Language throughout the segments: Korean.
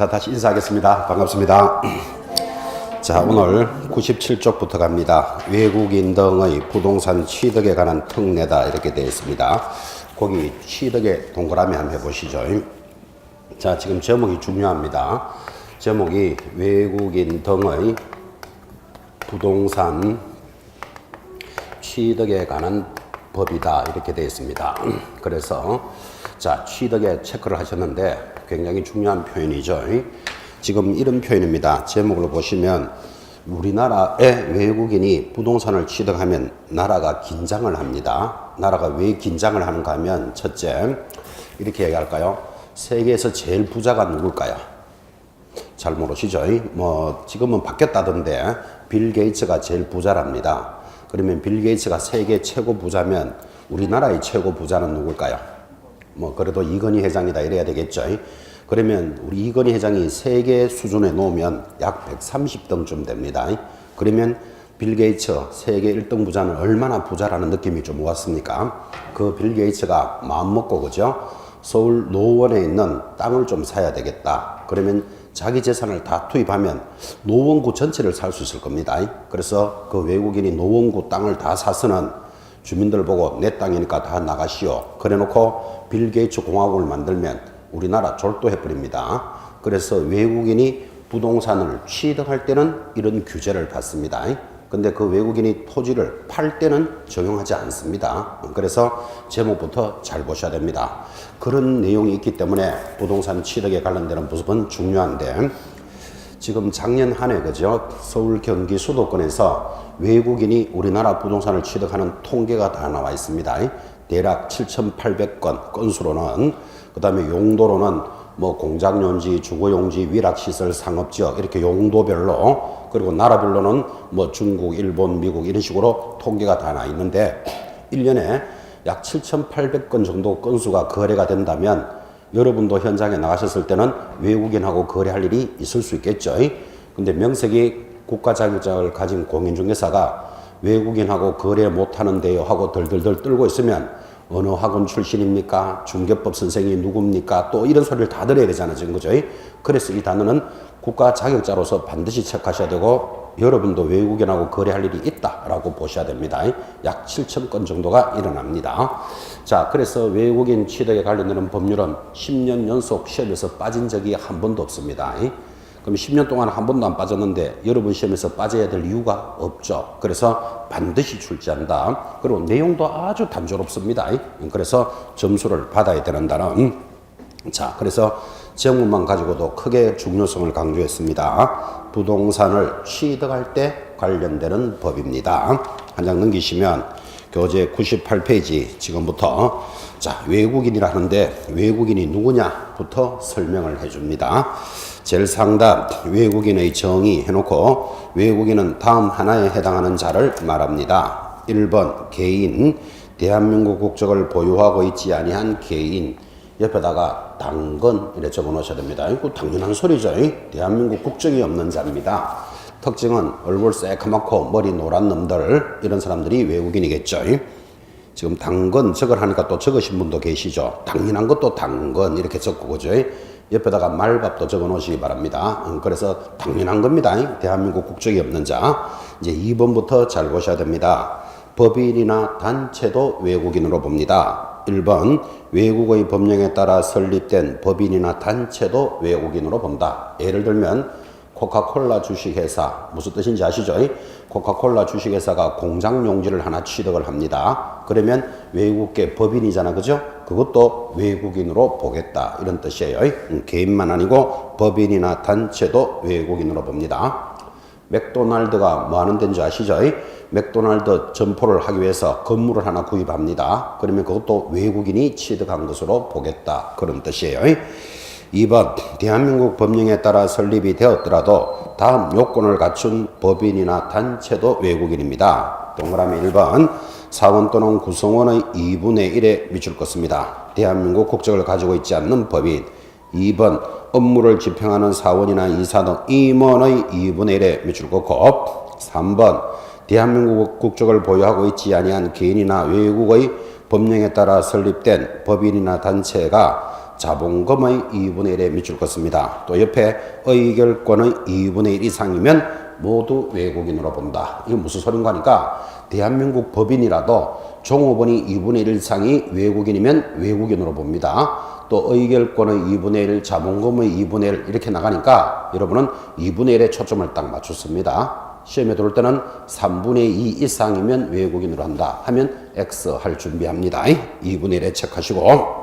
자, 다시 인사하겠습니다. 반갑습니다. 자, 오늘 97쪽부터 갑니다. 외국인 등의 부동산 취득에 관한 특례다 이렇게 되어 있습니다. 거기 취득에 동그라미 한번 해보시죠. 자, 지금 제목이 중요합니다. 제목이 외국인 등의 부동산 취득에 관한 법이다 이렇게 되어 있습니다. 그래서 자, 취득에 체크를 하셨는데 굉장히 중요한 표현이죠. 지금 이런 표현입니다. 제목을 보시면 우리나라에 외국인이 부동산을 취득하면 나라가 긴장을 합니다. 나라가 왜 긴장을 하는가 하면 첫째, 이렇게 얘기할까요? 세계에서 제일 부자가 누굴까요? 잘 모르시죠? 뭐 지금은 바뀌었다던데 빌 게이츠가 제일 부자랍니다. 그러면 빌 게이츠가 세계 최고 부자면 우리나라의 최고 부자는 누굴까요? 뭐 그래도 이건희 회장이다 이래야 되겠죠. 그러면 우리 이건희 회장이 세계 수준에 놓으면 약 130등쯤 됩니다. 그러면 빌 게이츠 세계 1등 부자는 얼마나 부자라는 느낌이 좀 왔습니까? 그 빌 게이츠가 마음먹고 그죠? 서울 노원에 있는 땅을 좀 사야 되겠다. 그러면 자기 재산을 다 투입하면 노원구 전체를 살 수 있을 겁니다. 그래서 그 외국인이 노원구 땅을 다 사서는 주민들 보고 내 땅이니까 다 나가시오. 그래 놓고 빌 게이츠 공화국을 만들면 우리나라 졸도해버립니다. 그래서 외국인이 부동산을 취득할 때는 이런 규제를 받습니다. 근데 그 외국인이 토지를 팔 때는 적용하지 않습니다. 그래서 제목부터 잘 보셔야 됩니다. 그런 내용이 있기 때문에 부동산 취득에 관련되는 부분은 중요한데 지금 작년 한 해 그죠? 서울 경기 수도권에서 외국인이 우리나라 부동산을 취득하는 통계가 다 나와 있습니다. 대략 7,800건 건수로는, 그 다음에 용도로는 뭐 공장용지, 주거용지, 위락시설, 상업지역 이렇게 용도별로, 그리고 나라별로는 뭐 중국, 일본, 미국 이런 식으로 통계가 다 나 있는데 1년에 약 7,800건 정도 건수가 거래가 된다면 여러분도 현장에 나가셨을 때는 외국인하고 거래할 일이 있을 수 있겠죠. 근데 명색이 국가 자격증을 가진 공인중개사가 외국인하고 거래 못하는데요 하고 덜덜덜 떨고 있으면 어느 학원 출신입니까? 중개법 선생이 누굽니까? 또 이런 소리를 다 들어야 되잖아요. 지금 그죠? 그래서 이 단어는 국가 자격자로서 반드시 체크하셔야 되고 여러분도 외국인하고 거래할 일이 있다라고 보셔야 됩니다. 약 7,000건 정도가 일어납니다. 자, 그래서 외국인 취득에 관련되는 법률은 10년 연속 시험에서 빠진 적이 한 번도 없습니다. 그럼 10년 동안 한 번도 안 빠졌는데 여러분 시험에서 빠져야 될 이유가 없죠. 그래서 반드시 출제한다. 그리고 내용도 아주 단조롭습니다. 그래서 점수를 받아야 된다는. 자, 그래서 제목만 가지고도 크게 중요성을 강조했습니다. 부동산을 취득할 때 관련되는 법입니다. 한 장 넘기시면 교재 98페이지 지금부터 자, 외국인이라 하는데 외국인이 누구냐부터 설명을 해줍니다. 제일 상단 외국인의 정의 해놓고 외국인은 다음 하나에 해당하는 자를 말합니다. 1번 개인, 대한민국 국적을 보유하고 있지 아니한 개인, 옆에다가 당근 이렇게 적어 놓으셔야 됩니다. 이거 당연한 소리죠. 대한민국 국적이 없는 자입니다. 특징은 얼굴 새카맣고 머리 노란 놈들, 이런 사람들이 외국인이겠죠. 지금 당근 적으라니까 또 적으신 분도 계시죠. 당연한 것도 당근 이렇게 적고 그죠. 옆에다가 말밥도 적어 놓으시기 바랍니다. 그래서 당연한 겁니다. 대한민국 국적이 없는 자. 이제 2번부터 잘 보셔야 됩니다. 법인이나 단체도 외국인으로 봅니다. 1번 외국의 법령에 따라 설립된 법인이나 단체도 외국인으로 본다. 예를 들면 코카콜라 주식회사, 무슨 뜻인지 아시죠? 코카콜라 주식회사가 공장 용지를 하나 취득을 합니다. 그러면 외국계 법인이잖아, 그죠? 그것도 외국인으로 보겠다 이런 뜻이에요. 개인만 아니고 법인이나 단체도 외국인으로 봅니다. 맥도날드가 뭐 하는 데인지 아시죠? 맥도날드 점포를 하기 위해서 건물을 하나 구입합니다. 그러면 그것도 외국인이 취득한 것으로 보겠다 그런 뜻이에요. 2번 대한민국 법령에 따라 설립이 되었더라도 다음 요건을 갖춘 법인이나 단체도 외국인입니다. 동그라미 1번 사원 또는 구성원의 2분의 1에 미칠 것입니다. 대한민국 국적을 가지고 있지 않는 법인. 2번 업무를 집행하는 사원이나 이사 등 임원의 2분의 1에 미칠 것고 3번 대한민국 국적을 보유하고 있지 아니한 개인이나 외국의 법령에 따라 설립된 법인이나 단체가 자본금의 2분의 1에 미줄 것입니다. 또 옆에 의결권의 2분의 1 이상이면 모두 외국인으로 본다. 이게 무슨 소린가 하니까 대한민국 법인이라도 종업원이 2분의 1 이상이 외국인이면 외국인으로 봅니다. 또 의결권의 2분의 1, 자본금의 2분의 1 이렇게 나가니까 여러분은 2분의 1에 초점을 딱 맞췄습니다. 시험에 들어올 때는 3분의 2 이상이면 외국인으로 한다 하면 X 할 준비합니다. 2분의 1에 체크하시고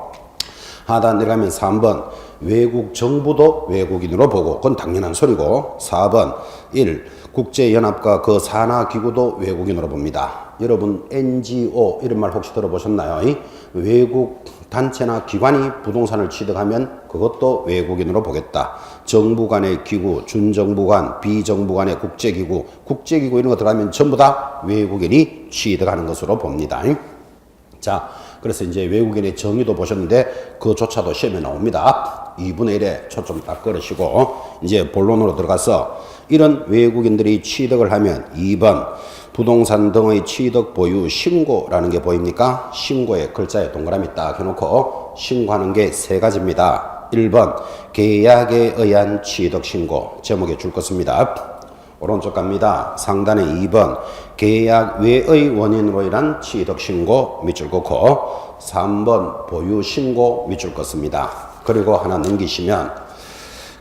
하단 내려가면 3번 외국 정부도 외국인으로 보고 그건 당연한 소리고 4번 1. 국제연합과 그 산하기구도 외국인으로 봅니다. 여러분 NGO 이런 말 혹시 들어보셨나요? 외국 단체나 기관이 부동산을 취득하면 그것도 외국인으로 보겠다. 정부 간의 기구, 준정부 간, 비정부 간의 국제기구, 국제기구 이런 거 들어가면 전부 다 외국인이 취득하는 것으로 봅니다. 자, 그래서 이제 외국인의 정의도 보셨는데 그조차도 시험에 나옵니다. 2분의 1에 초점 딱 걸으시고 이제 본론으로 들어가서 이런 외국인들이 취득을 하면 2번 부동산 등의 취득 보유 신고라는 게 보입니까? 신고의 글자에 동그라미 딱 해놓고 신고하는 게 세 가지입니다. 1번 계약에 의한 취득 신고 제목에 줄 것입니다. 오른쪽 갑니다. 상단에 2번 계약 외의 원인으로 인한 취득 신고 밑줄 긋고 3번 보유 신고 밑줄 긋습니다. 그리고 하나 넘기시면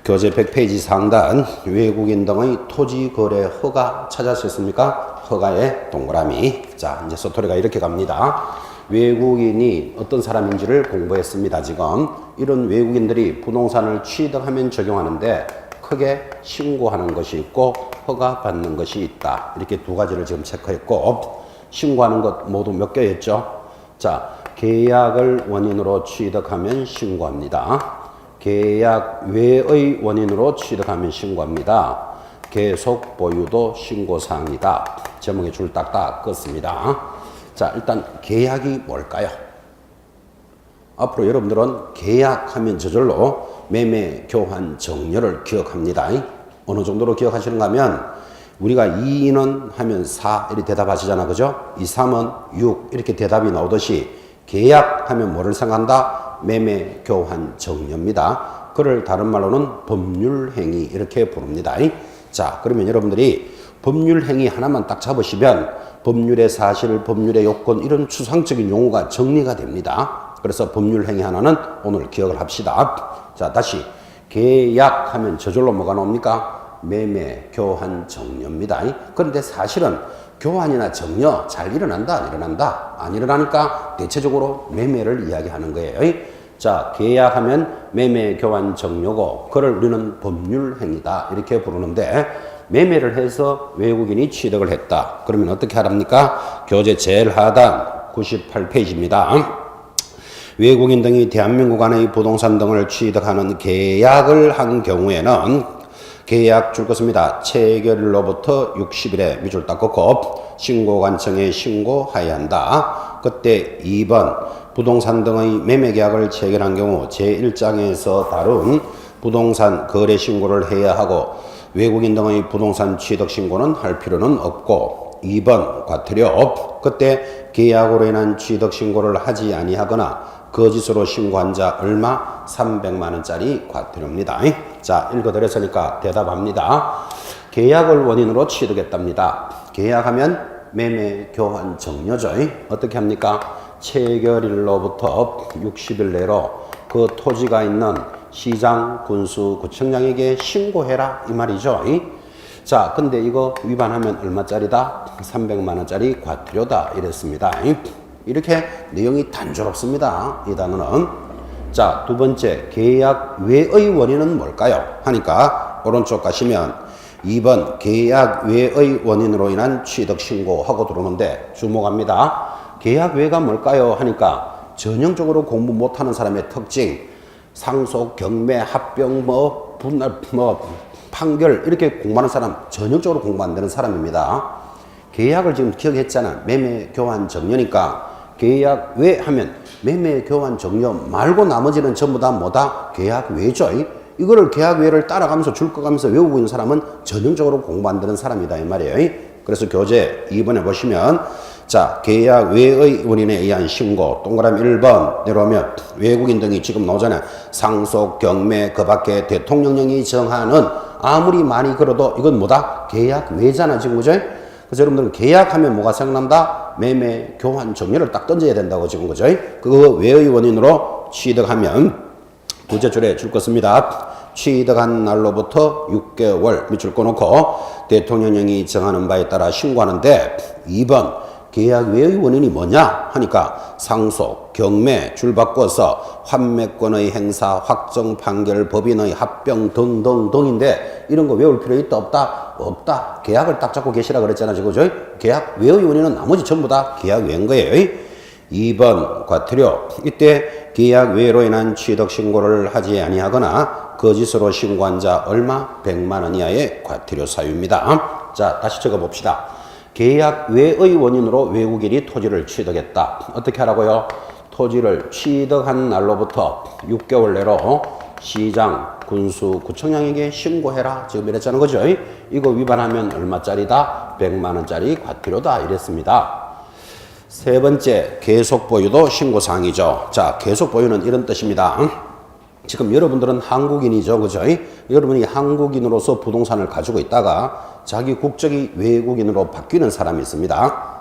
교재 100페이지 상단 외국인 등의 토지 거래 허가 찾았습니까? 허가의 동그라미. 자, 이제 스토리가 이렇게 갑니다. 외국인이 어떤 사람인지를 공부했습니다. 지금 이런 외국인들이 부동산을 취득하면 적용하는데 크게 신고하는 것이 있고 허가 받는 것이 있다. 이렇게 두 가지를 지금 체크했고 신고하는 것 모두 몇 개였죠? 자, 계약을 원인으로 취득하면 신고합니다. 계약 외의 원인으로 취득하면 신고합니다. 계속 보유도 신고사항이다. 제목에 줄 딱딱 긋습니다. 자, 일단 계약이 뭘까요? 앞으로 여러분들은 계약하면 저절로 매매, 교환, 정려를 기억합니다. 어느 정도로 기억하시는가 하면 우리가 2는 하면 4 이렇게 대답하시잖아. 그죠? 2, 3은 6 이렇게 대답이 나오듯이 계약하면 뭐를 생각한다? 매매, 교환, 정려입니다. 그를 다른 말로는 법률행위 이렇게 부릅니다. 자, 그러면 여러분들이 법률행위 하나만 딱 잡으시면 법률의 사실, 법률의 요건 이런 추상적인 용어가 정리가 됩니다. 그래서 법률행위 하나는 오늘 기억을 합시다. 자, 다시 계약하면 저절로 뭐가 나옵니까? 매매, 교환, 정려입니다. 그런데 사실은 교환이나 정려 잘 일어난다, 안 일어난다? 안 일어나니까 대체적으로 매매를 이야기하는 거예요. 자, 계약하면 매매, 교환, 정려고 그를 우리는 법률행위다 이렇게 부르는데 매매를 해서 외국인이 취득을 했다. 그러면 어떻게 하랍니까? 교재 제일 하단 98페이지입니다. 외국인 등이 대한민국 안의 부동산 등을 취득하는 계약을 한 경우에는 계약 줄 것입니다. 체결일로부터 60일에 밑줄 딱 긋고 신고관청에 신고하여야 한다. 그때 2번 부동산 등의 매매계약을 체결한 경우 제1장에서 다룬 부동산 거래 신고를 해야 하고 외국인 등의 부동산 취득 신고는 할 필요는 없고 2번 과태료 그때 계약으로 인한 취득 신고를 하지 아니하거나 거짓으로 신고한 자 얼마? 300만 원짜리 과태료입니다. 자, 읽어드렸으니까 대답합니다. 계약을 원인으로 취득했답니다. 계약하면 매매, 교환, 정려죠. 어떻게 합니까? 체결일로부터 60일 내로 그 토지가 있는 시장, 군수, 구청장에게 신고해라 이 말이죠. 자, 근데 이거 위반하면 얼마짜리다? 300만 원짜리 과태료다 이랬습니다. 이렇게 내용이 단조롭습니다. 이 단어는. 자, 두 번째 계약 외의 원인은 뭘까요? 하니까 오른쪽 가시면 2번 계약 외의 원인으로 인한 취득 신고하고 들어오는데 주목합니다. 계약 외가 뭘까요? 하니까 전형적으로 공부 못하는 사람의 특징 상속, 경매, 합병, 분할, 판결 이렇게 공부하는 사람 전형적으로 공부 안 되는 사람입니다. 계약을 지금 기억했잖아. 매매, 교환, 정려니까 계약 외 하면 매매, 교환, 정려 말고 나머지는 전부 다 뭐다? 계약 외죠. 이거를 계약 외를 따라가면서 줄 거가면서 외우고 있는 사람은 전형적으로 공부 안 되는 사람이다 이 말이에요. 그래서 교재 2번에 보시면 자, 계약 외의 원인에 의한 신고. 동그라미 1번 내려오면 외국인 등이 지금 나오잖아요. 상속, 경매, 그 밖에 대통령령이 정하는 아무리 많이 걸어도 이건 뭐다? 계약 외잖아, 지금 그죠? 그래서 여러분들은 계약하면 뭐가 생각난다? 매매, 교환, 정리를 딱 던져야 된다고 지금 그죠? 그거 외의 원인으로 취득하면 두째 줄에 줄 것입니다. 취득한 날로부터 6개월 밑줄 꺼놓고 대통령령이 정하는 바에 따라 신고하는데 2번 계약 외의 원인이 뭐냐 하니까 상속, 경매, 줄 바꿔서 환매권의 행사, 확정 판결, 법인의 합병 등등등인데 이런 거 외울 필요 있다 없다? 없다. 계약을 딱 잡고 계시라 그랬잖아 지금 그죠? 계약 외의 원인은 나머지 전부 다 계약 외인 거예요. 2번 과태료. 이때 계약 외로 인한 취득 신고를 하지 아니하거나 거짓으로 신고한 자 얼마? 100만 원 이하의 과태료 사유입니다. 자, 다시 적어 봅시다. 계약 외의 원인으로 외국인이 토지를 취득했다. 어떻게 하라고요? 토지를 취득한 날로부터 6개월 내로 시장, 군수, 구청장에게 신고해라. 지금 이랬잖아요. 그죠? 이거 위반하면 얼마짜리다? 100만 원짜리 과태료다. 이랬습니다. 세 번째, 계속 보유도 신고사항이죠. 자, 계속 보유는 이런 뜻입니다. 지금 여러분들은 한국인이죠. 그죠? 여러분이 한국인으로서 부동산을 가지고 있다가 자기 국적이 외국인으로 바뀌는 사람이 있습니다.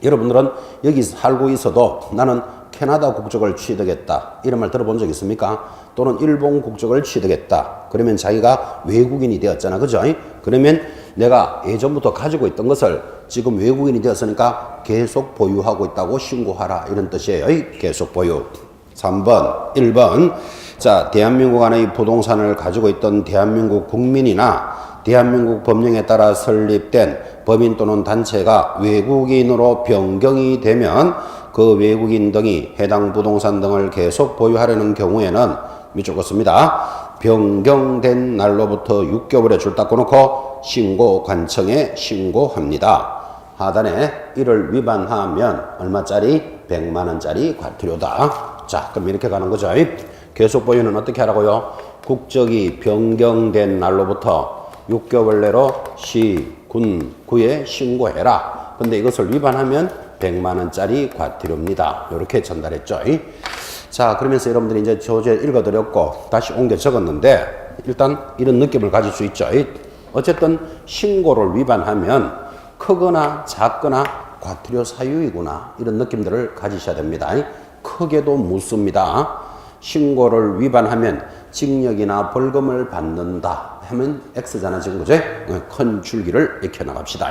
여러분들은 여기 살고 있어도 나는 캐나다 국적을 취득했다. 이런 말 들어본 적 있습니까? 또는 일본 국적을 취득했다. 그러면 자기가 외국인이 되었잖아. 그죠? 그러면 내가 예전부터 가지고 있던 것을 지금 외국인이 되었으니까 계속 보유하고 있다고 신고하라. 이런 뜻이에요. 계속 보유. 3번, 1번. 자, 대한민국 안의 부동산을 가지고 있던 대한민국 국민이나 대한민국 법령에 따라 설립된 법인 또는 단체가 외국인으로 변경이 되면 그 외국인 등이 해당 부동산 등을 계속 보유하려는 경우에는 밑줄 긋습니다. 변경된 날로부터 6개월에 줄 닦아놓고 신고관청에 신고합니다. 하단에 이를 위반하면 얼마짜리? 100만 원짜리 과태료다. 자, 그럼 이렇게 가는 거죠. 계속 보유는 어떻게 하라고요? 국적이 변경된 날로부터 6개월 내로 시, 군, 구에 신고해라. 근데 이것을 위반하면 100만 원짜리 과태료입니다. 이렇게 전달했죠. 자, 그러면서 여러분들이 이제 저제 읽어드렸고 다시 옮겨 적었는데 일단 이런 느낌을 가질 수 있죠. 어쨌든 신고를 위반하면 크거나 작거나 과태료 사유이구나. 이런 느낌들을 가지셔야 됩니다. 크게도 묻습니다. 신고를 위반하면 징역이나 벌금을 받는다 하면 X잖아 지금 그죠? 큰 줄기를 익혀 나갑시다.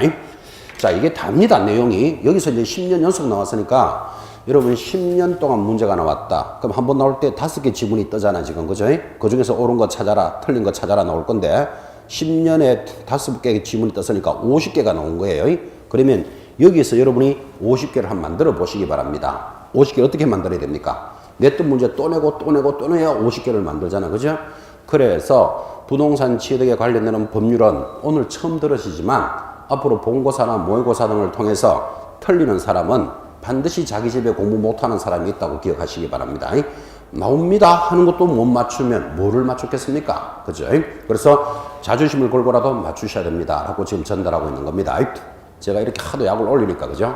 자, 이게 답니다. 내용이 여기서 이제 10년 연속 나왔으니까 여러분 10년 동안 문제가 나왔다. 그럼 한 번 나올 때 5개 지문이 뜨잖아 지금 그죠? 그 중에서 옳은 거 찾아라, 틀린 거 찾아라 나올 건데 10년에 5개 지문이 떴으니까 50개가 나온 거예요. 그러면 여기서 여러분이 50개를 한번 만들어 보시기 바랍니다. 50개 어떻게 만들어야 됩니까? 냈던 문제 또 내고 또 내고 또 내야 50개를 만들잖아. 그죠? 그래서 부동산 취득에 관련되는 법률은 오늘 처음 들으시지만 앞으로 본고사나 모의고사 등을 통해서 틀리는 사람은 반드시 자기 집에 공부 못하는 사람이 있다고 기억하시기 바랍니다. 나옵니다 하는 것도 못 맞추면 뭐를 맞췄겠습니까? 그죠? 그래서 자존심을 걸고라도 맞추셔야 됩니다. 라고 지금 전달하고 있는 겁니다. 제가 이렇게 하도 약을 올리니까, 그죠?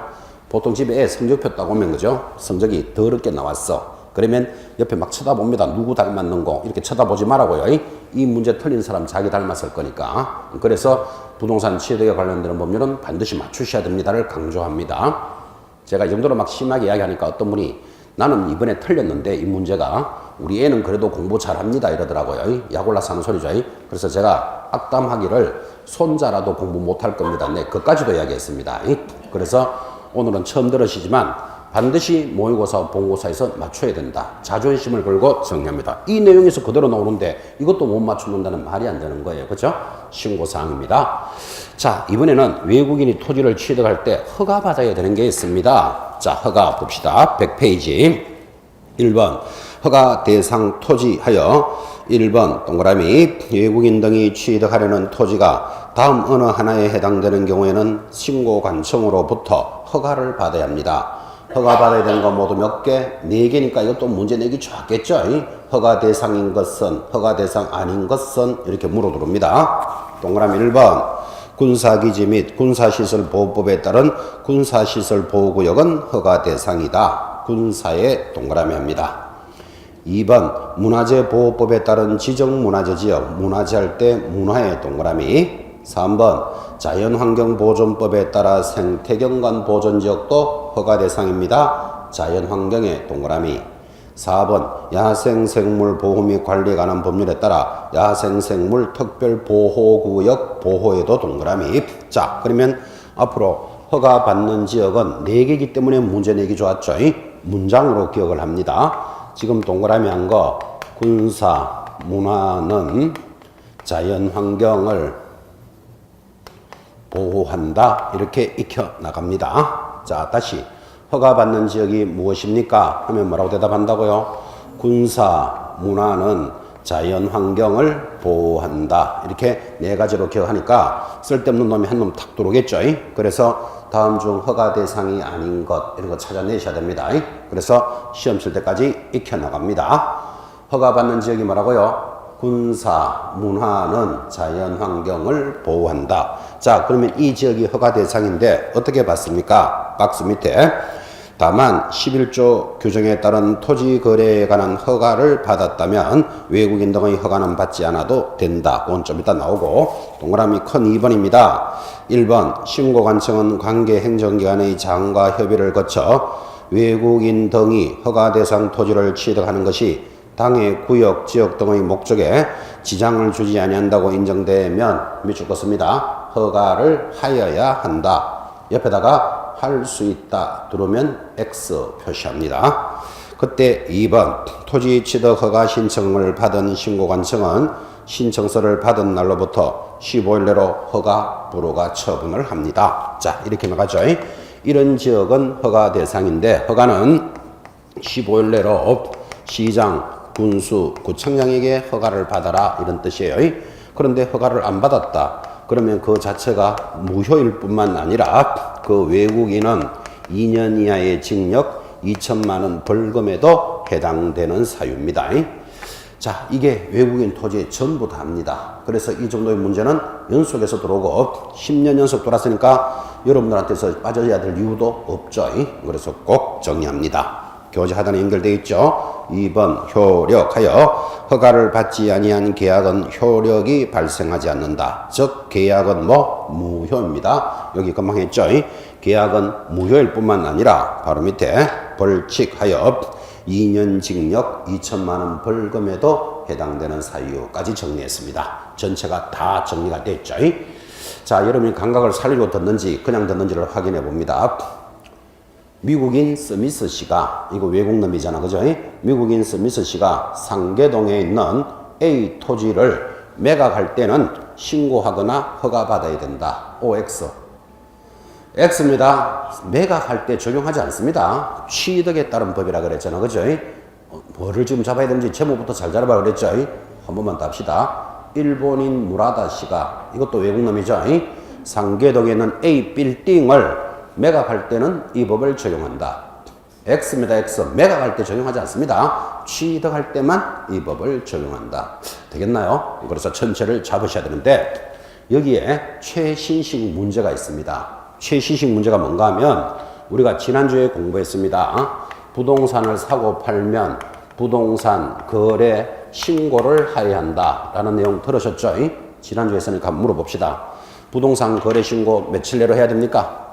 보통 집에 애 성적표 딱 오면, 그죠? 성적이 더럽게 나왔어. 그러면 옆에 막 쳐다봅니다. 누구 닮았는 거. 이렇게 쳐다보지 말라고요. 이 문제 틀린 사람 자기 닮았을 거니까. 그래서 부동산 취득에 관련되는 법률은 반드시 맞추셔야 됩니다를 강조합니다. 제가 이 정도로 막 심하게 이야기하니까 어떤 분이 나는 이번에 틀렸는데 이 문제가 우리 애는 그래도 공부 잘합니다 이러더라고요. 약 올라서 하는 소리죠. 그래서 제가 악담하기를 손자라도 공부 못할 겁니다. 네, 그까지도 이야기했습니다. 그래서 오늘은 처음 들으시지만 반드시 모의고사, 본고사에서 맞춰야 된다. 자존심을 걸고 정리합니다. 이 내용에서 그대로 나오는데 이것도 못 맞춘다는 말이 안 되는 거예요. 그렇죠? 신고사항입니다. 자, 이번에는 외국인이 토지를 취득할 때 허가 받아야 되는 게 있습니다. 자, 허가 봅시다. 100페이지. 1번 허가 대상 토지하여 1번 동그라미 외국인 등이 취득하려는 토지가 다음 어느 하나에 해당되는 경우에는 신고관청으로부터 허가를 받아야 합니다. 허가 받아야 되는 건 모두 몇 개? 4개니까 이것도 문제 내기 좋았겠죠? 허가 대상인 것은, 허가 대상 아닌 것은 이렇게 물어들어옵니다. 동그라미 1번 군사기지 및 군사시설 보호법에 따른 군사시설 보호구역은 허가 대상이다. 군사에 동그라미 합니다. 2번 문화재 보호법에 따른 지정문화재 지역 문화재할 때 문화에 동그라미. 3번 자연환경보존법에 따라 생태경관 보존지역도 허가 대상입니다. 자연환경에 동그라미. 4번 야생생물 보호 및 관리에 관한 법률에 따라 야생생물 특별보호구역 보호에도 동그라미. 자, 그러면 앞으로 허가받는 지역은 4개이기 때문에 문제 내기 좋았죠. 문장으로 기억을 합니다. 지금 동그라미 한 거 군사, 문화는 자연환경을 보호한다. 이렇게 익혀 나갑니다. 자, 다시 허가받는 지역이 무엇입니까? 하면 뭐라고 대답한다고요? 군사, 문화는 자연환경을 보호한다. 이렇게 4가지로 기억하니까 쓸데없는 놈이 한 놈 탁 들어오겠죠. 그래서 다음 중 허가 대상이 아닌 것 이런 거 찾아내셔야 됩니다. 그래서 시험 칠 때까지 익혀 나갑니다. 허가받는 지역이 뭐라고요? 군사, 문화는 자연환경을 보호한다. 자, 그러면 이 지역이 허가 대상인데 어떻게 받습니까? 박스 밑에 다만 11조 규정에 따른 토지 거래에 관한 허가를 받았다면 외국인 등의 허가는 받지 않아도 된다. 그건 좀 이따 나오고 동그라미 큰 2번입니다. 1번 신고관청은 관계 행정기관의 장과 협의를 거쳐 외국인 등이 허가 대상 토지를 취득하는 것이 당의 구역, 지역 등의 목적에 지장을 주지 아니한다고 인정되면 밑줄 긋습니다. 허가를 하여야 한다. 옆에다가 할 수 있다 들어오면 X 표시합니다. 그때 2번 토지 취득 허가 신청을 받은 신고관청은 신청서를 받은 날로부터 15일 내로 허가 불허가 처분을 합니다. 자, 이렇게 나가죠. 이런 지역은 허가 대상인데 허가는 15일 내로 시장, 군수, 구청장에게 허가를 받아라 이런 뜻이에요. 그런데 허가를 안 받았다. 그러면 그 자체가 무효일 뿐만 아니라 그 외국인은 2년 이하의 징역 2천만 원 벌금에도 해당되는 사유입니다. 자, 이게 외국인 토지에 전부 다입니다. 그래서 이 정도의 문제는 연속해서 들어오고 10년 연속 돌았으니까 여러분들한테서 빠져야 될 이유도 없죠. 그래서 꼭 정리합니다. 교재 하단에 연결되어 있죠. 2번 효력하여 허가를 받지 아니한 계약은 효력이 발생하지 않는다. 즉 계약은 무효입니다. 여기 금방 했죠. 계약은 무효일 뿐만 아니라 바로 밑에 벌칙하여 2년 징역 2천만 원 벌금에도 해당되는 사유까지 정리했습니다. 전체가 다 정리가 됐죠. 자, 여러분이 감각을 살리고 듣는지 그냥 듣는지를 확인해 봅니다. 미국인 스미스 씨가, 이거 외국놈이잖아, 그죠? 미국인 스미스 씨가 상계동에 있는 A 토지를 매각할 때는 신고하거나 허가받아야 된다. OX. X입니다. 매각할 때 적용하지 않습니다. 취득에 따른 법이라 그랬잖아, 그죠? 뭐를 지금 잡아야 되는지 제목부터 잘 잡아라 그랬죠? 한 번만 더 합시다. 일본인 무라다 씨가, 이것도 외국놈이죠? 상계동에 있는 A 빌딩을 매각할 때는 이 법을 적용한다. X입니다. X. 매각할 때 적용하지 않습니다. 취득할 때만 이 법을 적용한다. 되겠나요? 그래서 전체를 잡으셔야 되는데 여기에 최신식 문제가 있습니다. 최신식 문제가 뭔가 하면 우리가 지난주에 공부했습니다. 부동산을 사고 팔면 부동산 거래 신고를 하여야 한다 라는 내용 들으셨죠? 지난주에 했으니까 한번 물어봅시다. 부동산 거래 신고 며칠 내로 해야 됩니까?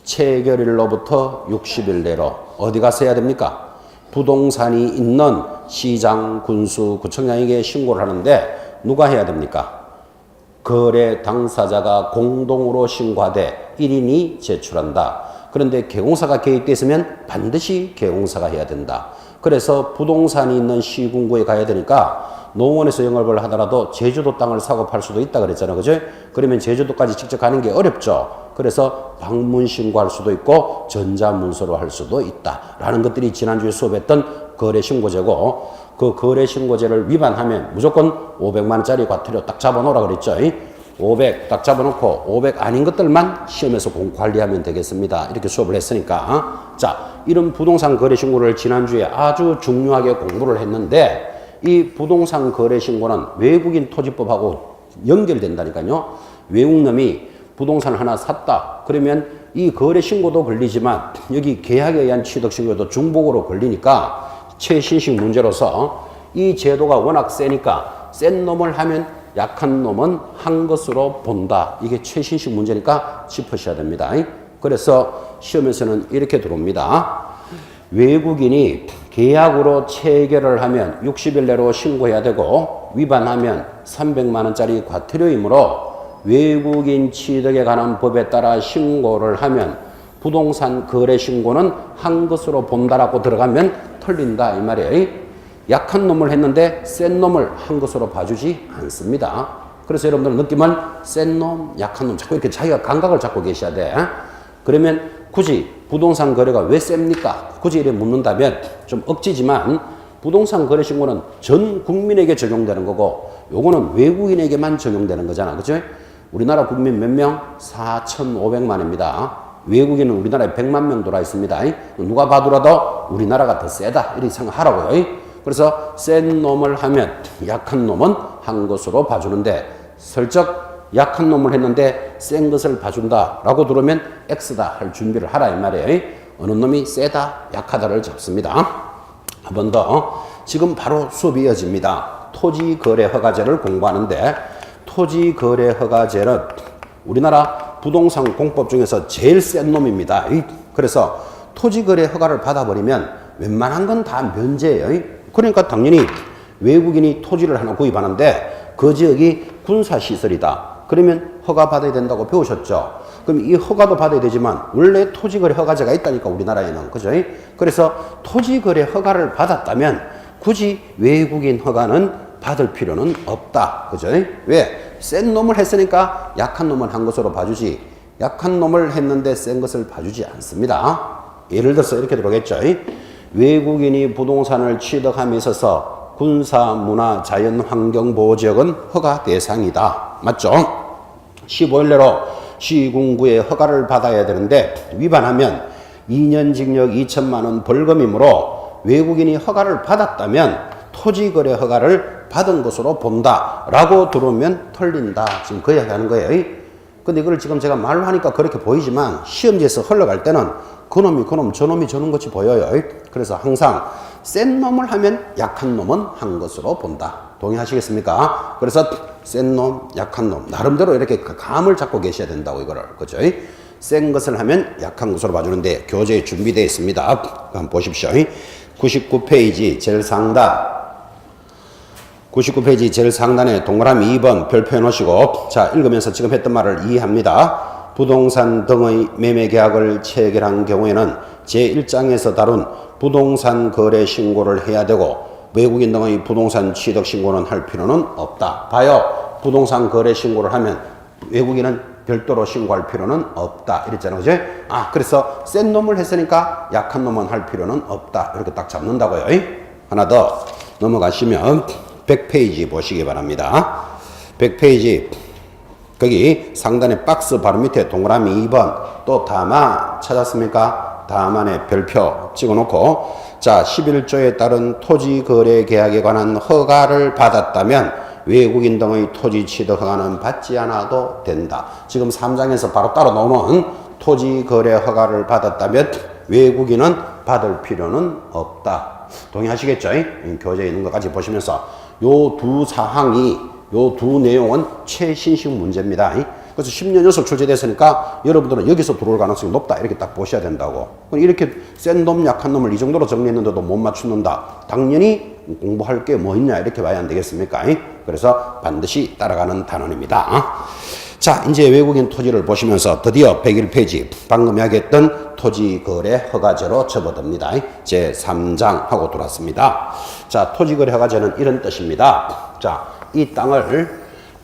체결일로부터 60일 내로 어디 가서 해야 됩니까? 부동산이 있는 시장, 군수, 구청장에게 신고를 하는데 누가 해야 됩니까? 거래 당사자가 공동으로 신고하되 1인이 제출한다. 그런데 개공사가 개입되어 있으면 반드시 개공사가 해야 된다. 그래서 부동산이 있는 시군구에 가야 되니까 농원에서 영업을 하더라도 제주도 땅을 사고 팔 수도 있다 그랬잖아요. 그죠? 그러면 제주도까지 직접 가는 게 어렵죠. 그래서 방문 신고할 수도 있고 전자문서로 할 수도 있다 라는 것들이 지난주에 수업했던 거래신고제고, 그 거래신고제를 위반하면 무조건 500만 원짜리 과태료 딱 잡아놓으라 그랬죠. 500 딱 잡아놓고 500 아닌 것들만 시험에서 관리하면 되겠습니다. 이렇게 수업을 했으니까. 자, 이런 부동산 거래신고를 지난주에 아주 중요하게 공부를 했는데 이 부동산 거래신고는 외국인 토지법하고 연결된다니까요. 외국놈이 부동산을 하나 샀다. 그러면 이 거래 신고도 걸리지만 여기 계약에 의한 취득 신고도 중복으로 걸리니까 최신식 문제로서 이 제도가 워낙 세니까 센 놈을 하면 약한 놈은 한 것으로 본다. 이게 최신식 문제니까 짚으셔야 됩니다. 그래서 시험에서는 이렇게 들어옵니다. 외국인이 계약으로 체결을 하면 60일 내로 신고해야 되고 위반하면 300만 원짜리 과태료이므로 외국인 취득에 관한 법에 따라 신고를 하면 부동산 거래 신고는 한 것으로 본다라고 들어가면 털린다 이 말이에요. 약한 놈을 했는데 센 놈을 한 것으로 봐주지 않습니다. 그래서 여러분들 느낌은 센 놈, 약한 놈 자꾸 이렇게 자기가 감각을 잡고 계셔야 돼. 그러면 굳이 부동산 거래가 왜 셉니까? 굳이 이렇게 묻는다면 좀 억지지만 부동산 거래 신고는 전 국민에게 적용되는 거고 요거는 외국인에게만 적용되는 거잖아. 그죠? 우리나라 국민 몇 명? 4,500만입니다. 외국인은 우리나라에 100만 명 돌아 있습니다. 누가 봐도라도 우리나라가 더 세다. 이렇게 생각하라고요. 그래서 센 놈을 하면 약한 놈은 한 것으로 봐주는데 슬쩍 약한 놈을 했는데 센 것을 봐준다라고 들으면 X다 할 준비를 하라 이 말이에요. 어느 놈이 세다, 약하다를 잡습니다. 한 번 더. 지금 바로 수업이 이어집니다. 토지거래허가제를 공부하는데 토지거래허가제는 우리나라 부동산 공법 중에서 제일 센 놈입니다. 그래서 토지거래허가를 받아버리면 웬만한 건 다 면제예요. 그러니까 당연히 외국인이 토지를 하나 구입하는데 그 지역이 군사시설이다. 그러면 허가 받아야 된다고 배우셨죠. 그럼 이 허가도 받아야 되지만 원래 토지거래 허가제가 있다니까 우리나라에는. 그죠? 그래서 토지거래 허가를 받았다면 굳이 외국인 허가는 받을 필요는 없다. 그죠? 왜? 센 놈을 했으니까 약한 놈은 한 것으로 봐주지 약한 놈을 했는데 센 것을 봐주지 않습니다. 예를 들어서 이렇게 들어오겠죠. 외국인이 부동산을 취득함에 있어서 군사, 문화, 자연, 환경 보호지역은 허가 대상이다. 맞죠? 15일 내로 시군구에 허가를 받아야 되는데 위반하면 2년 징역 2천만 원 벌금이므로 외국인이 허가를 받았다면 토지거래 허가를 받은 것으로 본다 라고 들어오면 털린다. 지금 그 이야기 하는 거예요. 근데 이걸 지금 제가 말로 하니까 그렇게 보이지만 시험지에서 흘러갈 때는 그놈이 그놈, 저놈이 저놈 같이 보여요. 그래서 항상 센 놈을 하면 약한 놈은 한 것으로 본다. 동의하시겠습니까? 그래서 센 놈, 약한 놈 나름대로 이렇게 감을 잡고 계셔야 된다고 이거를. 그죠? 센 것을 하면 약한 것으로 봐주는데 교재에 준비되어 있습니다. 한번 보십시오. 99페이지 제일 상단 99페이지 제일 상단에 동그라미 2번 별표 해놓으시고 자 읽으면서 지금 했던 말을 이해합니다. 부동산 등의 매매 계약을 체결한 경우에는 제1장에서 다룬 부동산 거래 신고를 해야 되고 외국인 등의 부동산 취득 신고는 할 필요는 없다. 봐요. 부동산 거래 신고를 하면 외국인은 별도로 신고할 필요는 없다. 이랬잖아요. 그죠? 그래서 센 놈을 했으니까 약한 놈은 할 필요는 없다. 이렇게 딱 잡는다고요. 하나 더 넘어가시면 100페이지 보시기 바랍니다. 100페이지 거기 상단에 박스 바로 밑에 동그라미 2번 또 다만 찾았습니까? 다만의 별표 찍어놓고 자 11조에 따른 토지거래 계약에 관한 허가를 받았다면 외국인 등의 토지 취득 허가는 받지 않아도 된다. 지금 3장에서 바로 따로 나오는 토지거래 허가를 받았다면 외국인은 받을 필요는 없다. 동의하시겠죠? 교재에 있는 것까지 보시면서 요 두 사항이 요 두 내용은 최신식 문제입니다. 그래서 10년 연속 출제됐으니까 여러분들은 여기서 들어올 가능성이 높다. 이렇게 딱 보셔야 된다고. 이렇게 센 놈, 약한 놈을 이 정도로 정리했는데도 못 맞추는다. 당연히 공부할 게 뭐 있냐. 이렇게 봐야 안 되겠습니까? 그래서 반드시 따라가는 단원입니다. 자, 이제 외국인 토지를 보시면서 드디어 101페이지 방금 이야기했던 토지거래 허가제로 접어듭니다. 제 3장 하고 들어왔습니다. 자, 토지거래 허가제는 이런 뜻입니다. 자, 이 땅을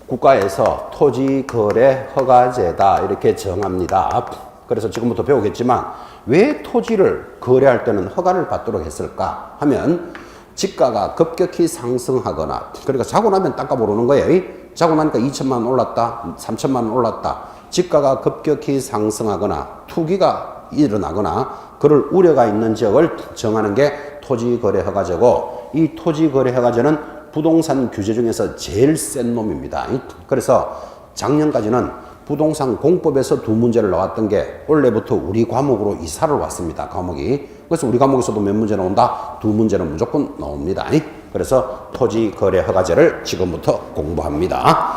국가에서 토지거래 허가제다 이렇게 정합니다. 그래서 지금부터 배우겠지만 왜 토지를 거래할 때는 허가를 받도록 했을까 하면 지가가 급격히 상승하거나 그러니까 사고 나면 땅값 오르는 거예요. 사고 나니까 2천만 원 올랐다 3천만 원 올랐다 지가가 급격히 상승하거나 투기가 일어나거나 그럴 우려가 있는 지역을 정하는 게 토지거래허가제고 이 토지거래허가제는 부동산 규제 중에서 제일 센 놈입니다. 그래서 작년까지는 부동산 공법에서 두 문제를 나왔던 게 원래부터 우리 과목으로 이사를 왔습니다. 과목이. 그래서 우리 과목에서도 몇 문제 나온다? 두 문제는 무조건 나옵니다. 그래서 토지거래허가제를 지금부터 공부합니다.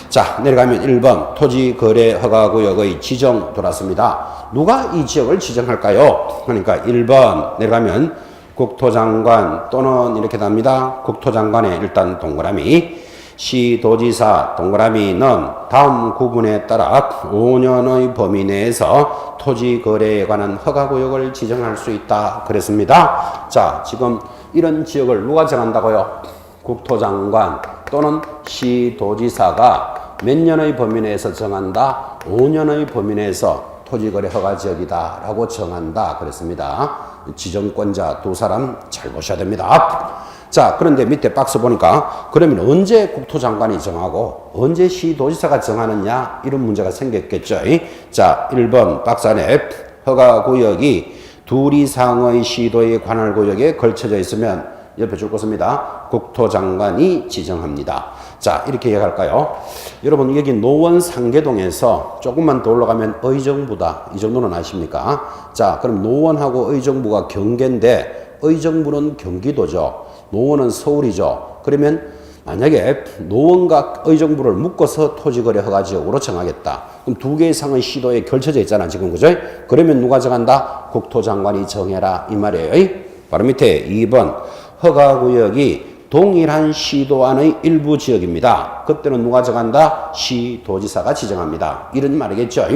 자, 내려가면 1번 토지거래허가구역의 지정 들어왔습니다. 누가 이 지역을 지정할까요? 그러니까 1번 내려가면 국토장관 또는 이렇게 답니다. 국토장관에 일단 동그라미, 시도지사 동그라미는 다음 구분에 따라 5년의 범위 내에서 토지거래에 관한 허가구역을 지정할 수 있다 그랬습니다. 자, 지금 이런 지역을 누가 정한다고요? 국토장관 또는 시도지사가 몇 년의 범위 내에서 정한다? 5년의 범위 내에서 토지거래 허가지역이다 라고 정한다 그랬습니다. 지정권자 두 사람 잘 보셔야 됩니다. 자, 그런데 밑에 박스 보니까 그러면 언제 국토장관이 정하고 언제 시도지사가 정하느냐 이런 문제가 생겼겠죠. 자, 1번 박스 안에 허가구역이 둘 이상의 시도의 관할구역에 걸쳐져 있으면 옆에 줄 것입니다. 국토장관이 지정합니다. 자, 이렇게 이해할까요? 여러분, 여기 노원 상계동에서 조금만 더 올라가면 의정부다. 이 정도는 아십니까? 자, 그럼 노원하고 의정부가 경계인데 의정부는 경기도죠. 노원은 서울이죠. 그러면 만약에 노원과 의정부를 묶어서 토지거래 허가지역으로 정하겠다. 그럼 두 개 이상의 시도에 걸쳐져 있잖아, 지금, 그죠? 그러면 누가 정한다? 국토장관이 정해라, 이 말이에요. 바로 밑에 2번 허가구역이 동일한 시도 안의 일부 지역입니다. 그때는 누가 정한다? 시도지사가 지정합니다. 이런 말이겠죠.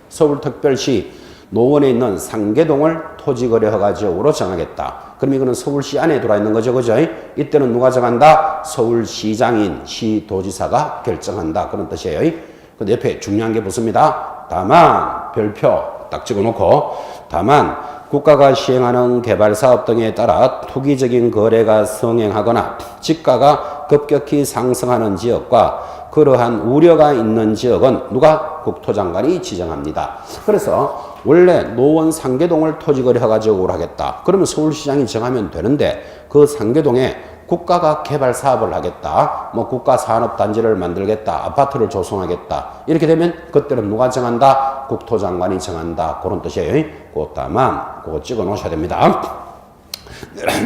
서울특별시 노원에 있는 상계동을 토지거래 허가지역으로 정하겠다. 그럼 이거는 서울시 안에 들어와 있는 거죠, 그죠? 이때는 누가 정한다? 서울시장인 시도지사가 결정한다. 그런 뜻이에요. 근데 옆에 중요한 게 붙습니다. 다만 별표 딱 찍어놓고 다만 국가가 시행하는 개발사업 등에 따라 투기적인 거래가 성행하거나 지가가 급격히 상승하는 지역과 그러한 우려가 있는 지역은 누가? 국토장관이 지정합니다. 그래서 원래 노원 상계동을 토지거래 허가지역으로 하겠다. 그러면 서울시장이 정하면 되는데 그 상계동에 국가가 개발 사업을 하겠다. 뭐 국가산업단지를 만들겠다. 아파트를 조성하겠다. 이렇게 되면 그때는 누가 정한다? 국토장관이 정한다. 그런 뜻이에요. 그것다만 그거 찍어 놓으셔야 됩니다.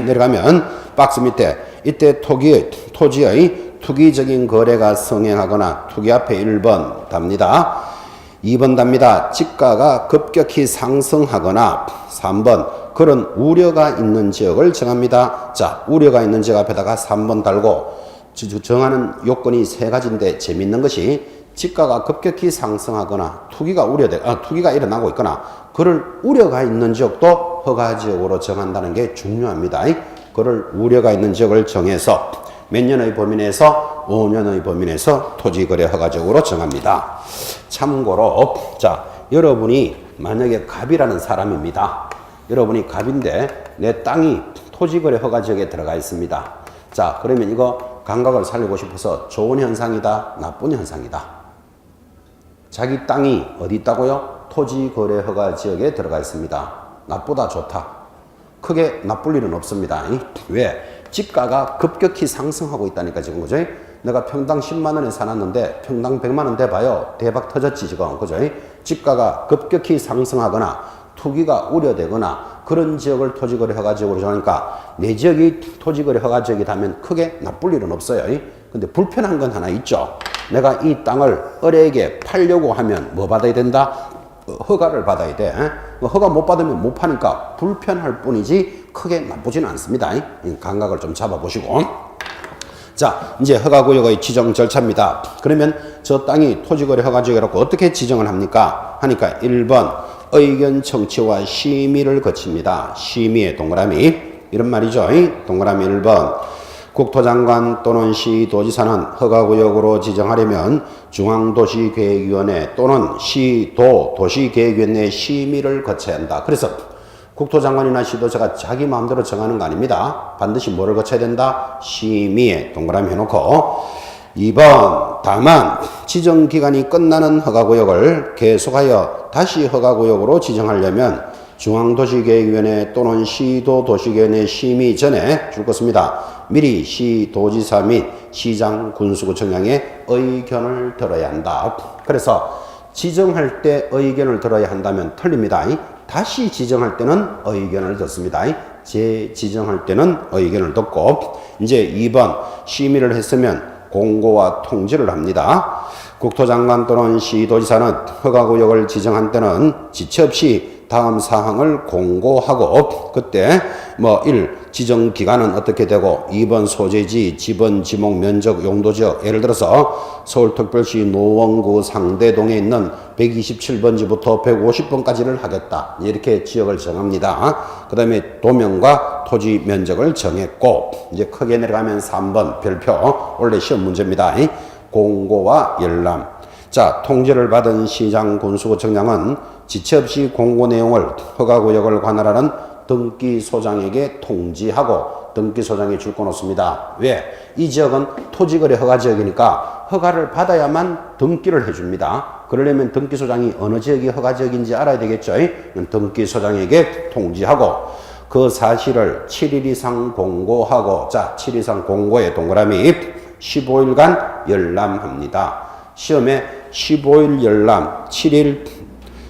내려가면 박스 밑에 이때 토지의 투기적인 거래가 성행하거나 투기 앞에 1번 답니다. 2번 답니다. 지가가 급격히 상승하거나 3번 그런 우려가 있는 지역을 정합니다. 자, 우려가 있는 지역 앞에다가 3번 달고 정하는 요건이 세 가지인데 재밌는 것이 지가가 급격히 상승하거나 투기가 일어나고 있거나 그럴 우려가 있는 지역도 허가지역으로 정한다는 게 중요합니다. 그럴 우려가 있는 지역을 정해서 몇 년의 범위 내에서 5년의 범위 내에서 토지거래 허가지역으로 정합니다. 참고로 자, 여러분이 만약에 갑이라는 사람입니다. 여러분이 갑인데 내 땅이 토지거래 허가지역에 들어가 있습니다. 자, 그러면 이거 감각을 살리고 싶어서 좋은 현상이다, 나쁜 현상이다. 자기 땅이 어디 있다고요? 토지거래 허가지역에 들어가 있습니다. 나쁘다, 좋다. 크게 나쁠 일은 없습니다. 왜? 지가가 급격히 상승하고 있다니까 지금, 그죠? 내가 평당 10만 원에 사놨는데 평당 100만 원 돼 봐요. 대박 터졌지 지금, 그죠? 지가가 급격히 상승하거나 투기가 우려되거나 그런 지역을 토지거래 허가지역으로 정하니까 내 지역이 토지거래 허가지역이라면 크게 나쁠 일은 없어요. 근데 불편한 건 하나 있죠. 내가 이 땅을 을에게 팔려고 하면 뭐 받아야 된다? 허가를 받아야 돼. 허가 못 받으면 못 파니까 불편할 뿐이지 크게 나쁘지는 않습니다. 감각을 좀 잡아보시고. 자, 이제 허가구역의 지정 절차입니다. 그러면 저 땅이 토지거래 허가지역이라고 어떻게 지정을 합니까? 하니까 1번 의견 청취와 심의를 거칩니다. 심의의 동그라미 이런 말이죠. 동그라미 1번 국토장관 또는 시도지사는 허가구역으로 지정하려면 중앙도시계획위원회 또는 시도 도시계획위원회 심의를 거쳐야 한다. 그래서 국토장관이나 시도지사가 자기 마음대로 정하는 거 아닙니다. 반드시 뭐를 거쳐야 된다? 심의에 동그라미 해놓고 2번 다만 지정기간이 끝나는 허가구역을 계속하여 다시 허가구역으로 지정하려면 중앙도시계획위원회 또는 시도도시계획위원회 심의 전에 줄 것입니다. 미리 시도지사 및 시장 군수구청장의 의견을 들어야 한다. 그래서 지정할 때 의견을 들어야 한다면 틀립니다. 다시 지정할 때는 의견을 듣습니다. 재지정할 때는 의견을 듣고 이제 2번 심의를 했으면 공고와 통지를 합니다. 국토장관 또는 시도지사는 허가구역을 지정한 때는 지체 없이 다음 사항을 공고하고 그때 1. 지정 기간은 어떻게 되고 2번 소재지, 지번, 지목, 면적, 용도지역 예를 들어서 서울특별시 노원구 상대동에 있는 127번지부터 150번까지를 하겠다. 이렇게 지역을 정합니다. 그 다음에 도면과 토지 면적을 정했고 이제 크게 내려가면 3번 별표 원래 시험 문제입니다. 공고와 열람. 자, 통지를 받은 시장 군수구청장은 지체 없이 공고 내용을 허가구역을 관할하는 등기소장에게 통지하고 등기소장에 줄 거 놓습니다. 왜? 이 지역은 토지거래 허가지역이니까 허가를 받아야만 등기를 해줍니다. 그러려면 등기소장이 어느 지역이 허가지역인지 알아야 되겠죠. 등기소장에게 통지하고 그 사실을 7일 이상 공고하고 자, 7일 이상 공고에 동그라미 15일간 열람합니다. 시험에 15일 열람,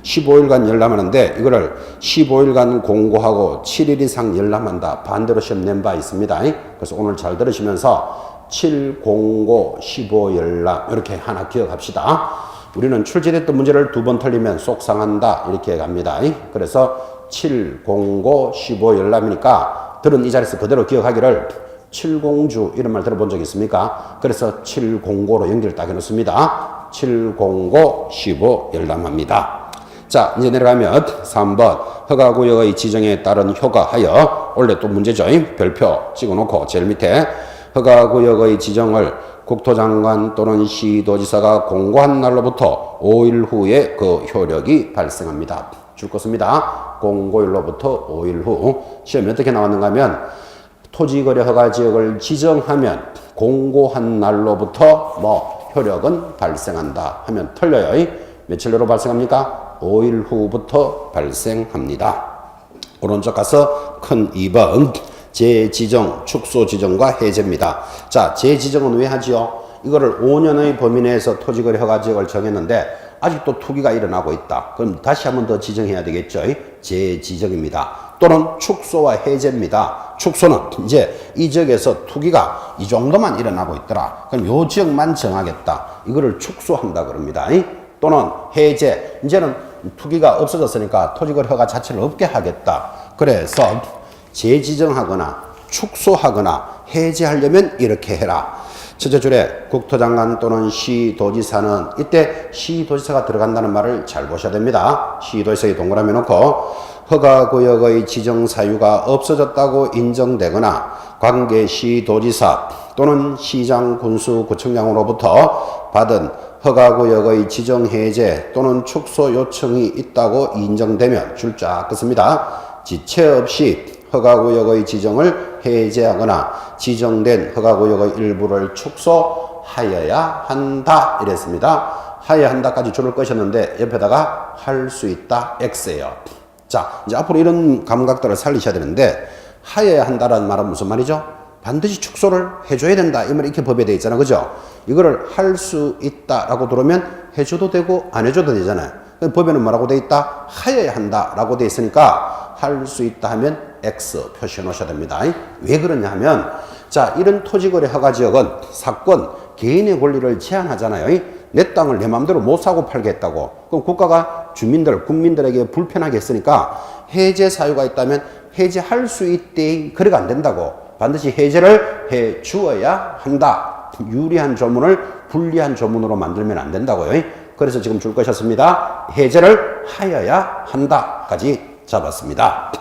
15일간 열람하는데 이거를 15일간 공고하고 7일 이상 열람한다. 반대로 시험 낸 바 있습니다. 그래서 오늘 잘 들으시면서 7 공고 15 열람 이렇게 하나 기억합시다. 우리는 출제됐던 문제를 2번 틀리면 속상한다 이렇게 갑니다. 그래서 7 공고 15 열람이니까 들은 이 자리에서 그대로 기억하기를 7공주 이런 말 들어본 적 있습니까? 그래서 7공고로 연결 딱 해놓습니다. 7공고 15 열람합니다. 자, 이제 내려가면 3번 허가구역의 지정에 따른 효과하여 원래 또 문제죠. 별표 찍어놓고 제일 밑에 허가구역의 지정을 국토장관 또는 시도지사가 공고한 날로부터 5일 후에 그 효력이 발생합니다. 줄 것입니다. 공고일로부터 5일 후. 시험이 어떻게 나왔는가 하면 토지거래 허가지역을 지정하면 공고한 날로부터 효력은 발생한다 하면 틀려요. 며칠 내로 발생합니까? 5일 후부터 발생합니다. 오른쪽 가서 큰 2번 재지정, 축소 지정과 해제입니다. 자, 재지정은 왜 하지요? 이거를 5년의 범위 내에서 토지거래 허가지역을 정했는데 아직도 투기가 일어나고 있다. 그럼 다시 한 번 더 지정해야 되겠죠. 재지정입니다. 또는 축소와 해제입니다. 축소는 이제 이 지역에서 투기가 이 정도만 일어나고 있더라. 그럼 요 지역만 정하겠다. 이거를 축소한다 그럽니다. 또는 해제. 이제는 투기가 없어졌으니까 토지거래 허가 자체를 없게 하겠다. 그래서 재지정하거나 축소하거나 해제하려면 이렇게 해라. 첫째 줄에 국토장관 또는 시도지사는 이때 시도지사가 들어간다는 말을 잘 보셔야 됩니다. 시도지사에 동그라미 놓고 허가구역의 지정 사유가 없어졌다고 인정되거나 관계 시도지사 또는 시장 군수구청장으로부터 받은 허가구역의 지정 해제 또는 축소 요청이 있다고 인정되면 줄자 긋습니다. 지체 없이 허가구역의 지정을 해제하거나 지정된 허가구역의 일부를 축소하여야 한다 이랬습니다. 하여야 한다까지 줄을 끄셨는데 옆에다가 할 수 있다 X예요. 자, 이제 앞으로 이런 감각들을 살리셔야 되는데 하여야 한다라는 말은 무슨 말이죠? 반드시 축소를 해줘야 된다. 이 말이 이렇게 법에 되어 있잖아. 그죠? 이거를 할 수 있다라고 들으면 해줘도 되고 안 해줘도 되잖아요. 법에는 뭐라고 되어 있다? 하여야 한다라고 되어 있으니까 할 수 있다 하면 X 표시해 놓으셔야 됩니다. 왜 그러냐 하면 자, 이런 토지거래 허가지역은 사건, 개인의 권리를 제한하잖아요. 내 땅을 내 마음대로 못 사고 팔게 했다고. 그럼 국가가 국민들에게 불편하게 했으니까 해제 사유가 있다면 해제할 수 있대. 그래가 안 된다고. 반드시 해제를 해 주어야 한다. 유리한 조문을 불리한 조문으로 만들면 안 된다고요. 그래서 지금 줄 것이었습니다. 해제를 하여야 한다까지 잡았습니다.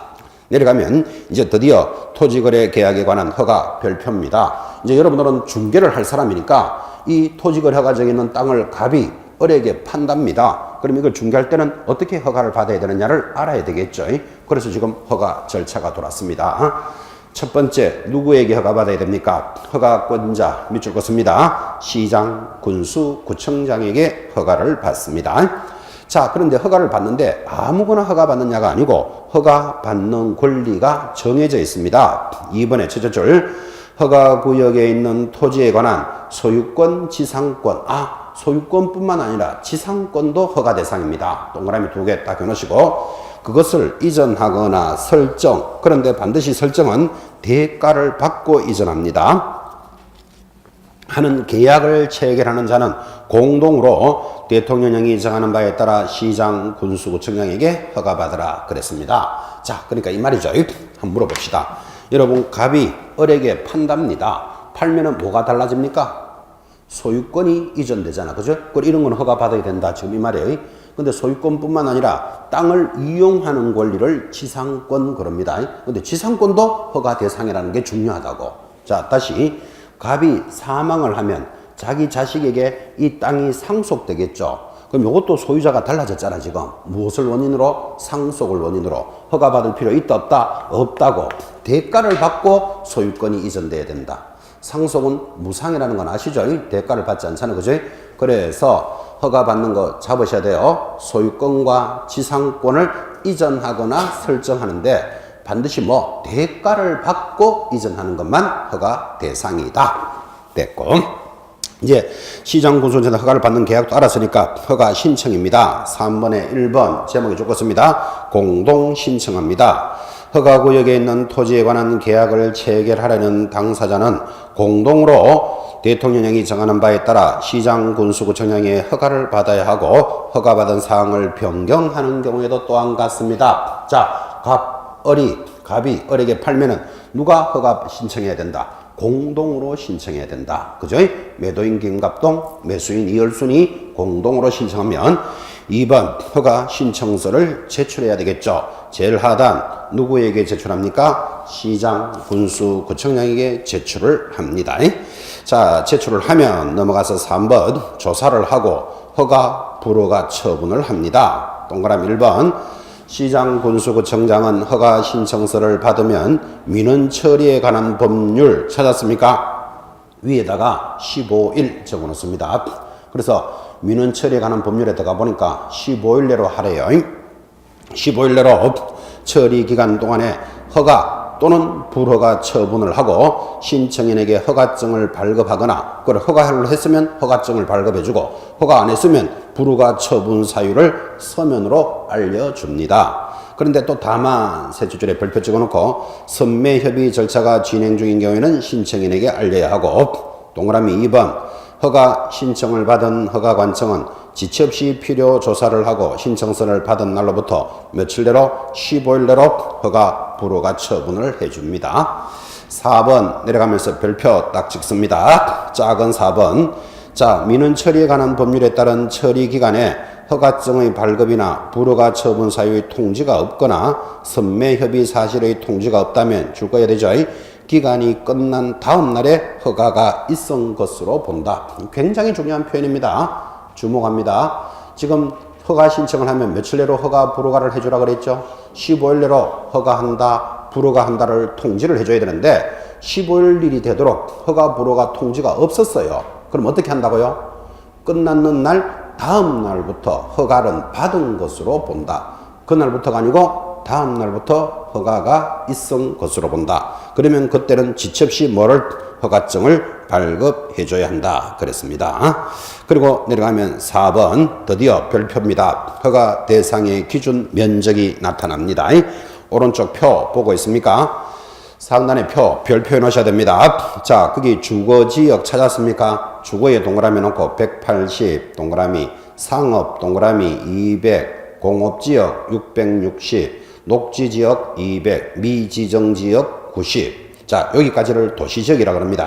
내려가면 이제 드디어 토지거래 계약에 관한 허가 별표입니다. 이제 여러분들은 중개를 할 사람이니까 이 토지거래 허가정에 있는 땅을 갑이 을에게 판답니다. 그럼 이걸 중개할 때는 어떻게 허가를 받아야 되느냐를 알아야 되겠죠. 그래서 지금 허가 절차가 돌았습니다. 첫 번째, 누구에게 허가 받아야 됩니까? 허가권자 밑줄 긋습니다. 시장, 군수, 구청장에게 허가를 받습니다. 자, 그런데 허가를 받는데 아무거나 허가 받느냐가 아니고 허가 받는 권리가 정해져 있습니다. 2번의 첫째 줄 허가구역에 있는 토지에 관한 소유권, 지상권. 소유권뿐만 아니라 지상권도 허가 대상입니다. 동그라미 2개 딱 해놓으시고 그것을 이전하거나 설정. 그런데 반드시 설정은 대가를 받고 이전합니다. 하는 계약을 체결하는 자는 공동으로 대통령령이 정하는 바에 따라 시장, 군수구청장에게 허가받으라 그랬습니다. 자, 그러니까 이 말이죠. 한번 물어봅시다. 여러분, 갑이 을에게 판답니다. 팔면은 뭐가 달라집니까? 소유권이 이전되잖아. 그죠? 이런 건 허가받아야 된다. 지금 이 말이에요. 근데 소유권뿐만 아니라 땅을 이용하는 권리를 지상권 그럽니다. 근데 지상권도 허가 대상이라는 게 중요하다고. 자, 다시 갑이 사망을 하면 자기 자식에게 이 땅이 상속되겠죠. 그럼 이것도 소유자가 달라졌잖아. 지금 무엇을 원인으로? 상속을 원인으로. 허가받을 필요 있다 없다? 없다고. 대가를 받고 소유권이 이전돼야 된다. 상속은 무상이라는 건 아시죠? 대가를 받지 않잖아요. 그죠? 그래서 허가받는 거 잡으셔야 돼요. 소유권과 지상권을 이전하거나 설정하는데 반드시 대가를 받고 이전하는 것만 허가 대상이다. 됐고. 이제 시장군수전에 허가를 받는 계약도 알았으니까 허가 신청입니다. 3번에 1번 제목이 좋겠습니다. 공동 신청합니다. 허가구역에 있는 토지에 관한 계약을 체결하려는 당사자는 공동으로 대통령령이 정하는 바에 따라 시장, 군수구청장의 허가를 받아야 하고 허가받은 사항을 변경하는 경우에도 또한 같습니다. 자, 갑이 을에게 팔면은 누가 허가 신청해야 된다? 공동으로 신청해야 된다. 그죠? 매도인 김갑동, 매수인 이열순이 공동으로 신청하면 2번 허가 신청서를 제출해야 되겠죠. 제일 하단 누구에게 제출합니까? 시장, 군수, 구청장에게 제출을 합니다. 자, 제출을 하면 넘어가서 3번 조사를 하고 허가 불허가 처분을 합니다. 동그라미 1번 시장, 군수, 구청장은 허가 신청서를 받으면 민원 처리에 관한 법률 찾았습니까? 위에다가 15일 적어놓습니다. 그래서 민원 처리에 관한 법률에 들어가 보니까 15일 내로 하래요. 15일 내로 처리 기간 동안에 허가 또는 불허가 처분을 하고 신청인에게 허가증을 발급하거나 그걸 허가를 했으면 허가증을 발급해주고 허가 안 했으면 불허가 처분 사유를 서면으로 알려줍니다. 그런데 또 다만 셋째 줄에 별표 찍어놓고 선매 협의 절차가 진행 중인 경우에는 신청인에게 알려야 하고 동그라미 2번 허가 신청을 받은 허가관청은 지체 없이 필요 조사를 하고 신청서를 받은 날로부터 며칠 내로 15일 내로 허가 불허가 처분을 해줍니다. 4번 내려가면서 별표 딱 찍습니다. 작은 4번 자, 민원 처리에 관한 법률에 따른 처리 기간에 허가증의 발급이나 불허가 처분 사유의 통지가 없거나 선매 협의 사실의 통지가 없다면 줄 거야 되죠. 기간이 끝난 다음 날에 허가가 있은 것으로 본다. 굉장히 중요한 표현입니다. 주목합니다. 지금 허가 신청을 하면 며칠 내로 허가 불허가를 해주라 그랬죠. 15일 내로 허가한다, 불허가한다를 통지를 해줘야 되는데 15일이 되도록 허가 불허가 통지가 없었어요. 그럼 어떻게 한다고요? 끝났는 날 다음 날부터 허가를 받은 것으로 본다. 그날부터가 아니고 다음 날부터 허가가 있은 것으로 본다. 그러면 그때는 지체 없이 허가증을 발급해 줘야 한다 그랬습니다. 그리고 내려가면 4번 드디어 별표입니다. 허가 대상의 기준 면적이 나타납니다. 오른쪽 표 보고 있습니까? 상단의 표 별표해 놓으셔야 됩니다. 자, 거기 주거지역 찾았습니까? 주거에 동그라미 놓고 180 동그라미, 상업 동그라미 200, 공업지역 660, 녹지지역 200, 미지정지역 90. 자, 여기까지를 도시지역이라고 합니다.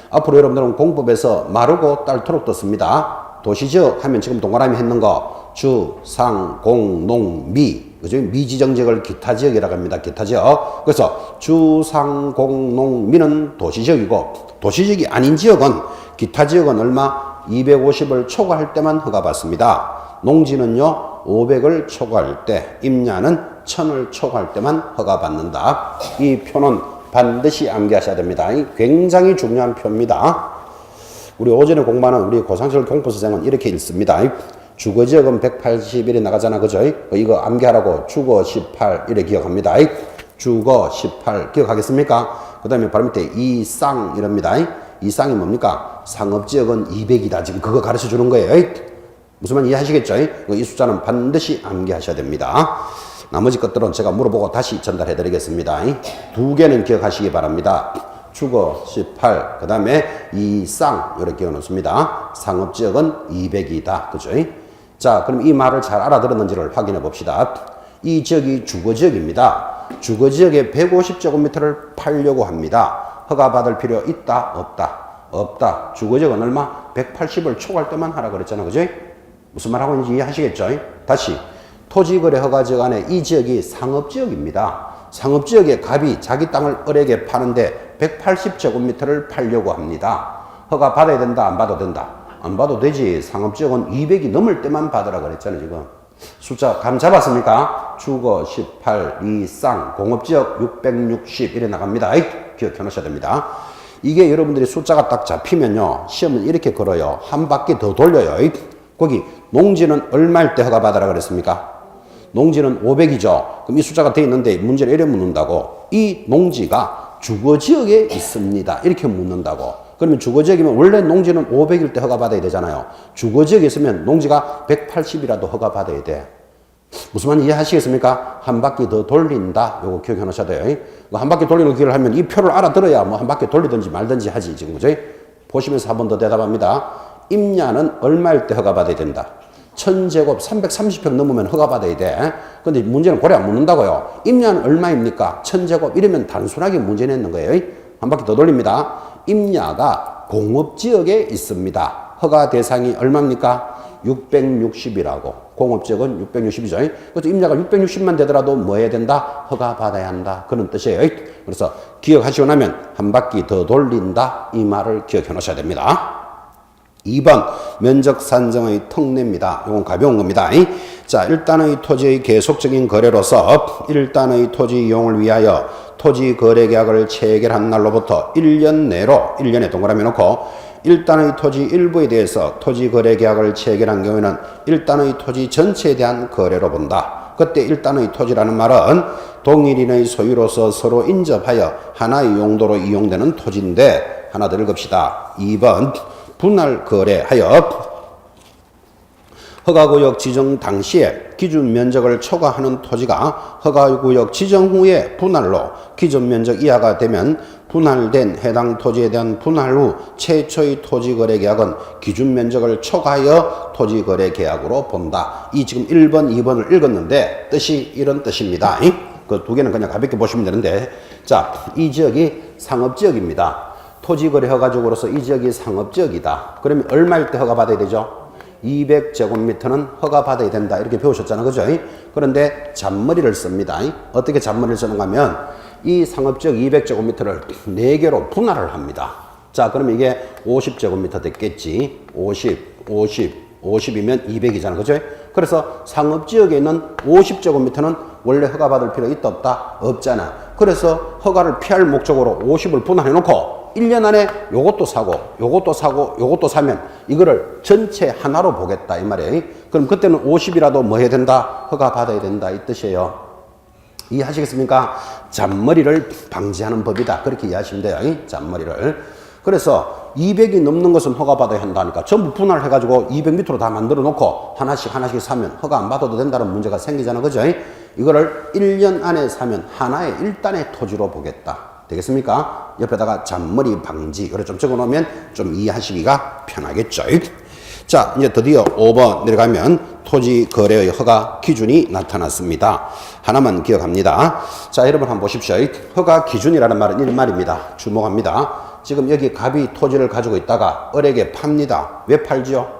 앞으로 여러분들은 공법에서 마르고 딸토록 떴습니다. 도시지역 하면 지금 동그라미 했는 거 주, 상, 공, 농, 미. 그죠? 미지정지역을 기타지역이라고 합니다. 기타지역. 그래서 주, 상, 공, 농, 미는 도시지역이고 도시지역이 아닌 지역은 기타지역은 얼마? 250을 초과할 때만 허가받습니다. 농지는요 500을 초과할 때, 임야는 1000을 초과할 때만 허가받는다. 이 표는 반드시 암기하셔야 됩니다. 굉장히 중요한 표입니다. 우리 오전에 공부하는 우리 고상시설 공부수생은 이렇게 읽습니다. 주거지역은 181이 나가잖아. 그죠? 이거 암기하라고 주거 18 이래 기억합니다. 주거 18 기억하겠습니까? 그 다음에 바로 밑에 이쌍 이럽니다. 이 쌍이 뭡니까? 상업지역은 200이다. 지금 그거 가르쳐 주는 거예요. 무슨 말 이해하시겠죠? 이 숫자는 반드시 암기하셔야 됩니다. 나머지 것들은 제가 물어보고 다시 전달해 드리겠습니다. 두 개는 기억하시기 바랍니다. 주거 18, 그 다음에 이 쌍, 이렇게 기억 놓습니다. 상업지역은 200이다. 그죠? 자, 그럼 이 말을 잘 알아들었는지를 확인해 봅시다. 이 지역이 주거지역입니다. 주거지역에 150제곱미터를 팔려고 합니다. 허가받을 필요 있다? 없다? 없다. 주거지역은 얼마? 180을 초과할 때만 하라 그랬잖아. 그죠? 무슨 말 하고 있는지 이해하시겠죠? 다시. 토지거래 허가지역 안에 이 지역이 상업지역입니다. 상업지역에 갑이 자기 땅을 을에게 파는데 180제곱미터를 팔려고 합니다. 허가 받아야 된다? 안 받아도 된다? 안 받아도 되지. 상업지역은 200이 넘을 때만 받으라 그랬잖아요. 지금. 숫자 감 잡았습니까? 주거 18, 이쌍, 공업지역 660 이래 나갑니다. 기억해 놓으셔야 됩니다. 이게 여러분들이 숫자가 딱 잡히면요. 시험은 이렇게 걸어요. 한 바퀴 더 돌려요. 거기 농지는 얼마일 때 허가 받으라 그랬습니까? 농지는 500이죠. 그럼 이 숫자가 돼 있는데 문제를 이래 묻는다고. 이 농지가 주거지역에 있습니다. 이렇게 묻는다고. 그러면 주거지역이면 원래 농지는 500일 때 허가받아야 되잖아요. 주거지역에 있으면 농지가 180이라도 허가받아야 돼. 무슨 말인지 이해하시겠습니까? 한 바퀴 더 돌린다. 요거 기억해 놓으셔야 돼요. 한 바퀴 돌리는 기회를 하면 이 표를 알아들어야 뭐 한 바퀴 돌리든지 말든지 하지. 지금 그죠? 보시면서 한 번 더 대답합니다. 임야는 얼마일 때 허가받아야 된다? 1000제곱 330평 넘으면 허가받아야 돼. 근데 문제는 고려 안 묻는다고요. 임야는 얼마입니까? 1000제곱 이러면 단순하게 문제 냈는 거예요. 한 바퀴 더 돌립니다. 임야가 공업지역에 있습니다. 허가 대상이 얼마입니까? 660이라고. 공업지역은 660이죠. 그래서 임야가 660만 되더라도 뭐 해야 된다? 허가 받아야 한다. 그런 뜻이에요. 그래서 기억하시고 나면 한 바퀴 더 돌린다. 이 말을 기억해 놓으셔야 됩니다. 2번 면적 산정의 특례입니다. 이건 가벼운 겁니다. 자, 일단의 토지의 계속적인 거래로서 일단의 토지 이용을 위하여 토지 거래 계약을 체결한 날로부터 1년 내로 1년에 동그라미 놓고 일단의 토지 일부에 대해서 토지 거래 계약을 체결한 경우에는 일단의 토지 전체에 대한 거래로 본다. 그때 일단의 토지라는 말은 동일인의 소유로서 서로 인접하여 하나의 용도로 이용되는 토지인데 하나 더 읽읍시다. 2번 분할 거래하여 허가구역 지정 당시에 기준 면적을 초과하는 토지가 허가구역 지정 후에 분할로 기준 면적 이하가 되면 분할된 해당 토지에 대한 분할 후 최초의 토지거래 계약은 기준 면적을 초과하여 토지거래 계약으로 본다. 이 지금 1번, 2번을 읽었는데 뜻이 이런 뜻입니다. 그 두 개는 그냥 가볍게 보시면 되는데, 자, 이 지역이 상업지역입니다. 토지거래 허가적으로서 이 지역이 상업지역이다. 그러면 얼마일 때 허가받아야 되죠? 200제곱미터는 허가받아야 된다. 이렇게 배우셨잖아요. 그죠? 그런데 잔머리를 씁니다. 어떻게 잔머리를 쓰는가 하면 이 상업지역 200제곱미터를 4개로 분할을 합니다. 자, 그러면 이게 50제곱미터 됐겠지. 50이면 200이잖아. 그죠? 그래서 상업지역에 있는 50제곱미터는 원래 허가받을 필요 있다 없다? 없잖아. 그래서 허가를 피할 목적으로 50을 분할해 놓고 1년 안에 요것도 사고 요것도 사고 요것도 사면 이거를 전체 하나로 보겠다 이 말이에요. 그럼 그때는 50이라도 뭐 해야 된다? 허가 받아야 된다 이 뜻이에요. 이해하시겠습니까? 잔머리를 방지하는 법이다. 그렇게 이해하시면 돼요. 잔머리를. 그래서 200이 넘는 것은 허가 받아야 한다니까 전부 분할해가지고 200m로 다 만들어 놓고 하나씩 사면 허가 안 받아도 된다는 문제가 생기잖아. 그죠? 이거를 1년 안에 사면 하나의 일단의 토지로 보겠다. 되겠습니까? 옆에다가 잔머리 방지 이렇게 좀 적어 놓으면 좀 이해하시기가 편하겠죠. 자, 이제 드디어 5번 내려가면 토지 거래의 허가 기준이 나타났습니다. 하나만 기억합니다. 자, 여러분 한번 보십시오. 허가 기준이라는 말은 이런 말입니다. 주목합니다. 지금 여기 갑이 토지를 가지고 있다가 을에게 팝니다. 왜 팔지요?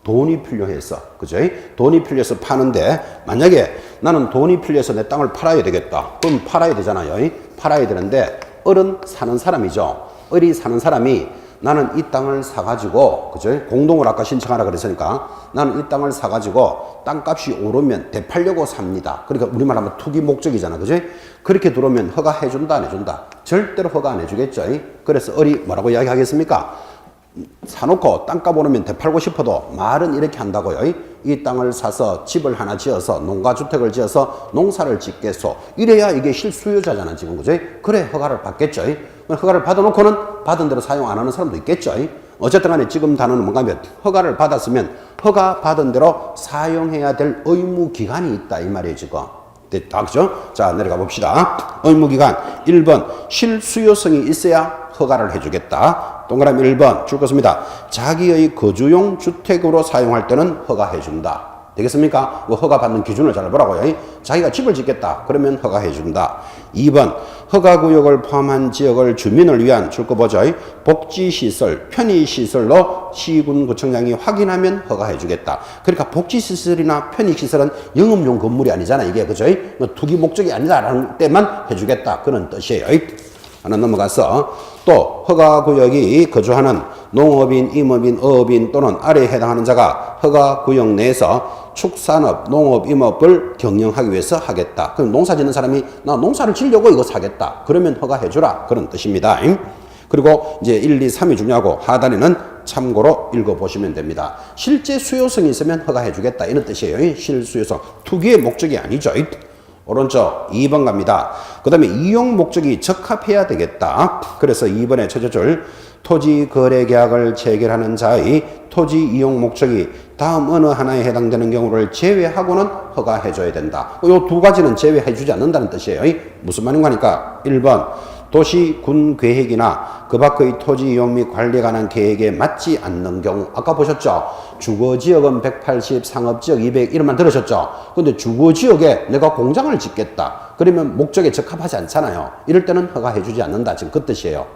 돈이 필요해서. 그죠? 돈이 필요해서 파는데 만약에 나는 돈이 필요해서 내 땅을 팔아야 되겠다. 그럼 팔아야 되잖아요. 팔아야 되는데 을은 사는 사람이죠. 을이 사는 사람이 나는 이 땅을 사가지고, 그죠? 공동을 아까 신청하라 그랬으니까 나는 이 땅을 사가지고 땅값이 오르면 되팔려고 삽니다. 그러니까 우리말 하면 투기 목적이잖아. 그죠? 그렇게 들어오면 허가 해준다, 안 해준다? 절대로 허가 안 해주겠죠. 그래서 을이 뭐라고 이야기하겠습니까? 사놓고 땅값 오르면 되팔고 싶어도 말은 이렇게 한다고요. 이 땅을 사서 집을 하나 지어서 농가주택을 지어서 농사를 짓겠소. 이래야 이게 실수요자잖아 지금, 그죠? 그래 허가를 받겠죠. 허가를 받아놓고는 받은 대로 사용 안 하는 사람도 있겠죠. 어쨌든 간에 지금 단어는 뭔가 하면 허가를 받았으면 허가 받은 대로 사용해야 될 의무기간이 있다 이 말이에요 지금. 됐다, 그죠? 자, 내려가 봅시다. 의무기간 1번 실수요성이 있어야 허가를 해주겠다. 동그라미 1번 줄 것입니다. 자기의 거주용 주택으로 사용할 때는 허가해준다. 되겠습니까? 허가받는 기준을 잘 보라고요. 자기가 집을 짓겠다. 그러면 허가해준다. 2번 허가구역을 포함한 지역을 주민을 위한 줄 거 보죠. 복지시설, 편의시설로 시군구청장이 확인하면 허가해주겠다. 그러니까 복지시설이나 편의시설은 영업용 건물이 아니잖아 이게, 그죠? 투기 목적이 아니다라는 때만 해주겠다 그런 뜻이에요. 하나 넘어가서 또 허가구역이 거주하는 농업인, 임업인, 어업인 또는 아래에 해당하는 자가 허가구역 내에서 축산업, 농업, 임업을 경영하기 위해서 하겠다. 그럼 농사 짓는 사람이 나 농사를 지려고 이거 사겠다. 그러면 허가해주라. 그런 뜻입니다. 그리고 이제 1, 2, 3이 중요하고 하단에는 참고로 읽어보시면 됩니다. 실제 수요성이 있으면 허가해주겠다. 이런 뜻이에요. 실수요성. 투기의 목적이 아니죠. 오른쪽 2번 갑니다. 그 다음에 이용 목적이 적합해야 되겠다. 그래서 2번의 첫째 줄 토지 거래 계약을 체결하는 자의 토지 이용 목적이 다음 어느 하나에 해당되는 경우를 제외하고는 허가해줘야 된다. 이 두 가지는 제외해주지 않는다는 뜻이에요. 무슨 말인가 하니까 1번 도시 군 계획이나 그 밖의 토지 이용 및 관리에 관한 계획에 맞지 않는 경우, 아까 보셨죠? 주거지역은 180, 상업지역 200 이런만 들으셨죠? 근데 주거지역에 내가 공장을 짓겠다. 그러면 목적에 적합하지 않잖아요. 이럴 때는 허가해주지 않는다. 지금 그 뜻이에요.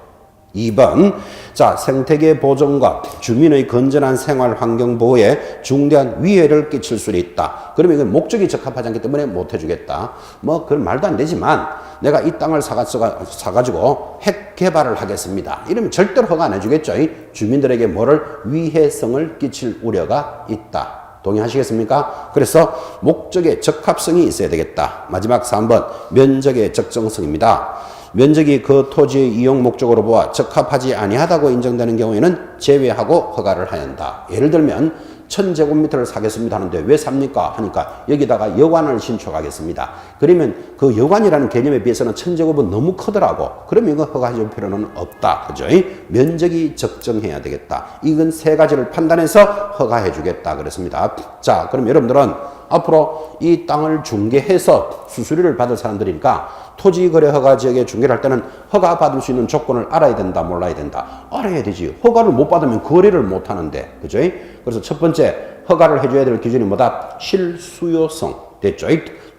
2번 자 생태계 보존과 주민의 건전한 생활 환경 보호에 중대한 위해를 끼칠 수 있다. 그러면 이건 목적이 적합하지 않기 때문에 못 해주겠다. 뭐 그건 말도 안 되지만 내가 이 땅을 사가지고 핵 개발을 하겠습니다. 이러면 절대로 허가 안 해주겠죠. 주민들에게 뭐를 위해성을 끼칠 우려가 있다. 동의하시겠습니까? 그래서 목적의 적합성이 있어야 되겠다. 마지막 3번 면적의 적정성입니다. 면적이 그 토지의 이용 목적으로 보아 적합하지 아니하다고 인정되는 경우에는 제외하고 허가를 해야 한다. 예를 들면 1000제곱미터를 사겠습니다 하는데 왜 삽니까? 하니까 여기다가 여관을 신축하겠습니다. 그러면 그 여관이라는 개념에 비해서는 1000제곱은 너무 크더라고. 그러면 이거 허가해 줄 필요는 없다. 그죠? 면적이 적정해야 되겠다. 이건 세 가지를 판단해서 허가해 주겠다 그랬습니다. 자, 그럼 여러분들은 앞으로 이 땅을 중개해서 수수료를 받을 사람들이니까 토지거래허가 지역에 중개를 할 때는 허가 받을 수 있는 조건을 알아야 된다, 몰라야 된다? 알아야 되지. 허가를 못 받으면 거래를 못 하는데. 그죠? 그래서 첫 번째 허가를 해줘야 될 기준이 뭐다? 실수요성. 됐죠?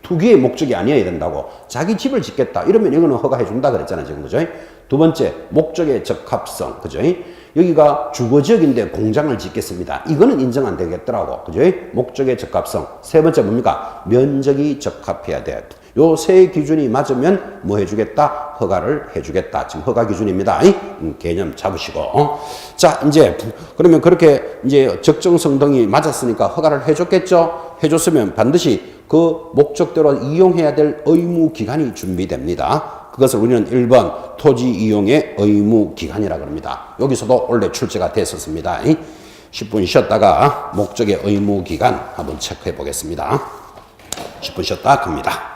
투기의 목적이 아니어야 된다고. 자기 집을 짓겠다. 이러면 이거는 허가해 준다 그랬잖아요. 지금. 그죠? 두 번째, 목적의 적합성. 그죠? 여기가 주거지역인데 공장을 짓겠습니다. 이거는 인정 안 되겠더라고. 그죠? 목적의 적합성. 세 번째 뭡니까? 면적이 적합해야 돼. 요 세 기준이 맞으면 뭐 해주겠다? 허가를 해주겠다. 지금 허가 기준입니다. 개념 잡으시고. 자, 이제, 그러면 그렇게 이제 적정성 등이 맞았으니까 허가를 해줬겠죠? 해줬으면 반드시 그 목적대로 이용해야 될 의무 기간이 준비됩니다. 그것을 우리는 1번 토지 이용의 의무 기간이라고 합니다. 여기서도 원래 출제가 됐었습니다. 10분 쉬었다가 목적의 의무 기간 한번 체크해 보겠습니다. 10분 쉬었다 갑니다.